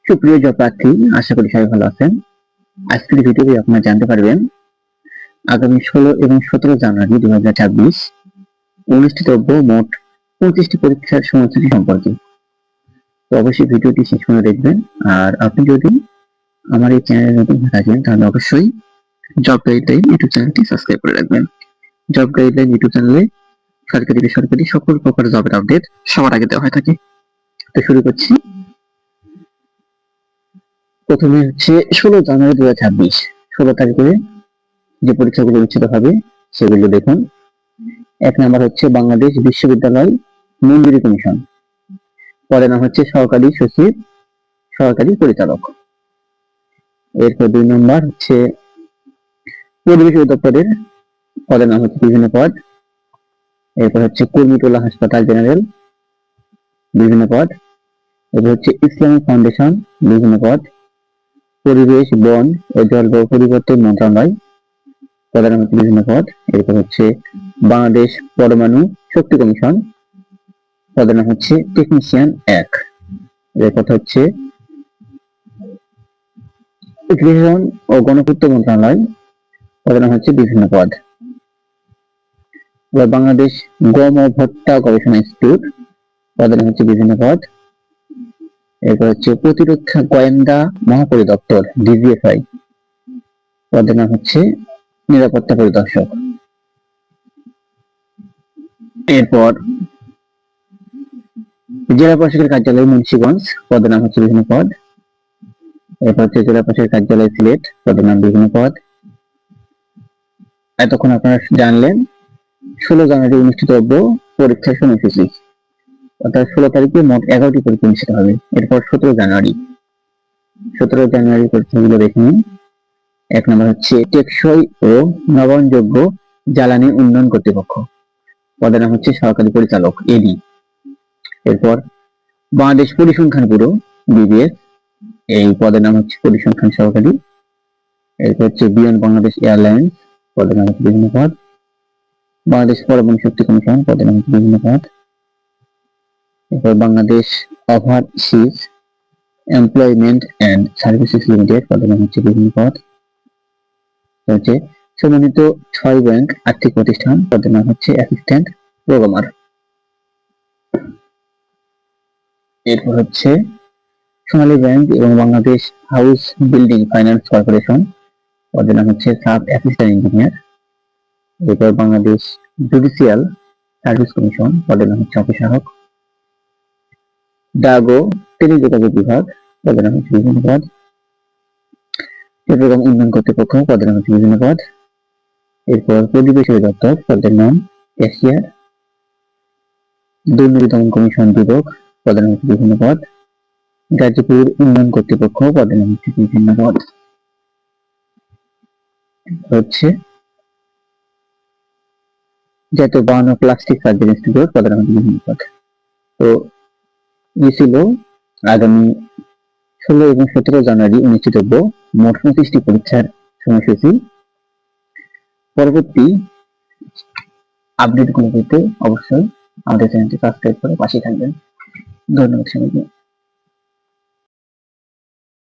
সুপ্রিয় জব প্রার্থী, আশা করি সবাই ভালো আছেন। আজকের ভিডিওতে আপনারা জানতে পারবেন আগামী 16 এবং 17 জানুয়ারি 2026 অনুষ্ঠিতব্য মোট 25টি পরীক্ষার সময়সূচি সম্পর্কে। তো অবশ্যই ভিডিওটি শেষ পর্যন্ত দেখবেন। আর আপনি যদি আমার এই চ্যানেলে নতুন হয়ে থাকেন তাহলে অবশ্যই জব গাইডলাইন ইউটিউব চ্যানেলটি সাবস্ক্রাইব করে রাখবেন। জব গাইডলাইন ইউটিউব চ্যানেলে সরকারি বেসরকারি সকল প্রকার জবের আপডেট সবার আগে দেওয়া হয়ে থাকে। তো শুরু করছি। প্রথমে হচ্ছে 16 জানুয়ারি 2026, 16 তারিখে যে পরীক্ষাগুলো অনুষ্ঠিত হবে সেগুলো দেখুন। 1 নম্বর হচ্ছে বাংলাদেশ বিশ্ববিদ্যালয় মঞ্জুরি কমিশন, পদের নাম হচ্ছে সহকারী সচিব, সহকারী পরিচালক। এরপর 2 নম্বর হচ্ছে পরিবেশ অধিদপ্তরের, পদের নাম হচ্ছে বিভিন্ন পদ। এরপর হচ্ছে কুর্মিটোলা হাসপাতাল জেনারেল, বিভিন্ন পদ। এরপর হচ্ছে ইসলামিক ফাউন্ডেশন, বিভিন্ন পদ। পরিবেশ, বন ও জলবায়ু পরিবর্তন মন্ত্রণালয়, পদের নাম হচ্ছে বিভিন্ন পদ। এরপর হচ্ছে বাংলাদেশ পরমাণু শক্তি কমিশন, পদের নাম হচ্ছে টেকনিশিয়ান 1। এরপর হচ্ছে গৃহায়ন ও গণপূর্ত মন্ত্রণালয়, পদের নাম হচ্ছে বিভিন্ন পদ। বাংলাদেশ গম ও ভুট্টা গবেষণা ইনস্টিটিউট, পদের নাম হচ্ছে বিভিন্ন পদ। এরপর হচ্ছে প্রতিরক্ষা গোয়েন্দা মহাপরিদপ্তর ডিজিএফআই, পদের নাম হচ্ছে নিরাপত্তা পরিদর্শক। এরপর জেলা প্রশাসকের কার্যালয় মুন্সিগঞ্জ, পদের নাম হচ্ছে বিভিন্ন পদ। এরপর হচ্ছে জেলা প্রশাসকের কার্যালয় সিলেট, পদের নাম বিভিন্ন পদ। এতক্ষণ আপনারা জানলেন 16 জানুয়ারি অনুষ্ঠিতব্য পরীক্ষার সময়সূচি, অর্থাৎ 16 তারিখে মোট 11টি পরীক্ষা অনুষ্ঠিত হবে। এরপর 17 জানুয়ারি পরীক্ষাগুলো দেখে নিন। 1 নম্বর হচ্ছে টেকসই ও নবায়নযোগ্য জ্বালানি উন্নয়ন কর্তৃপক্ষ, পদের নাম হচ্ছে সহকারী পরিচালক এডি। এরপর বাংলাদেশ পরিসংখ্যান ব্যুরো বিবিএস, এই পদের নাম হচ্ছে পরিসংখ্যান সহকারী। এরপর হচ্ছে বিয়ন্ড বাংলাদেশ এয়ারলাইন্স, পদের নাম হচ্ছে বিভিন্ন পদ। বাংলাদেশ পরমাণু শক্তি কমিশন, পদের নাম হচ্ছে বিভিন্ন পদ। এরপর Bangladesh overseas employment and services limited, পদের নাম হচ্ছে বিভিন্ন পদ। হচ্ছে সমন্বিত 6 ব্যাংক আর্থিক প্রতিষ্ঠান, পদের নাম হচ্ছে অ্যাসিস্ট্যান্ট প্রোগ্রামার। এরপর হচ্ছে সোনালী ব্যাংক এবং Bangladesh house building finance corporation, পদের নাম হচ্ছে সাব অ্যাসিস্ট্যান্ট ইঞ্জিনিয়ার। এরপর বাংলাদেশ জুডিশিয়াল সার্ভিস কমিশন, পদের নাম হচ্ছে অফিসারক। ডাগো টেলিযোগাযোগ বিভাগ, পদের নাম হচ্ছে বিভিন্ন পদ। চট্টগ্রাম উন্নয়ন কর্তৃপক্ষ, পদের নাম হচ্ছে বিভিন্ন পদ। এরপর পরিবেশ অধিদপ্তর, পদের নাম ক্যাশিয়ার। দুর্নীতি দমন কমিশন দুদক, পদের নাম হচ্ছে বিভিন্ন পদ। গাজীপুর উন্নয়ন কর্তৃপক্ষ, পদের নাম হচ্ছে বিভিন্ন পদ। হচ্ছে জাতীয় বান ও প্লাস্টিক সার্জারি ইনস্টিটিউট, পদের নাম হচ্ছে বিভিন্ন পদ। তো এই ছিল আগামী 16 এবং 17 জানুয়ারি অনুষ্ঠিতব্য মোট 25টি পরীক্ষার সময়সূচি। পরবর্তী আপডেটগুলো পেতে অবশ্যই আমাদের চ্যানেলটি সাবস্ক্রাইব করে পাশে থাকবেন। ধন্যবাদ সবাইকে।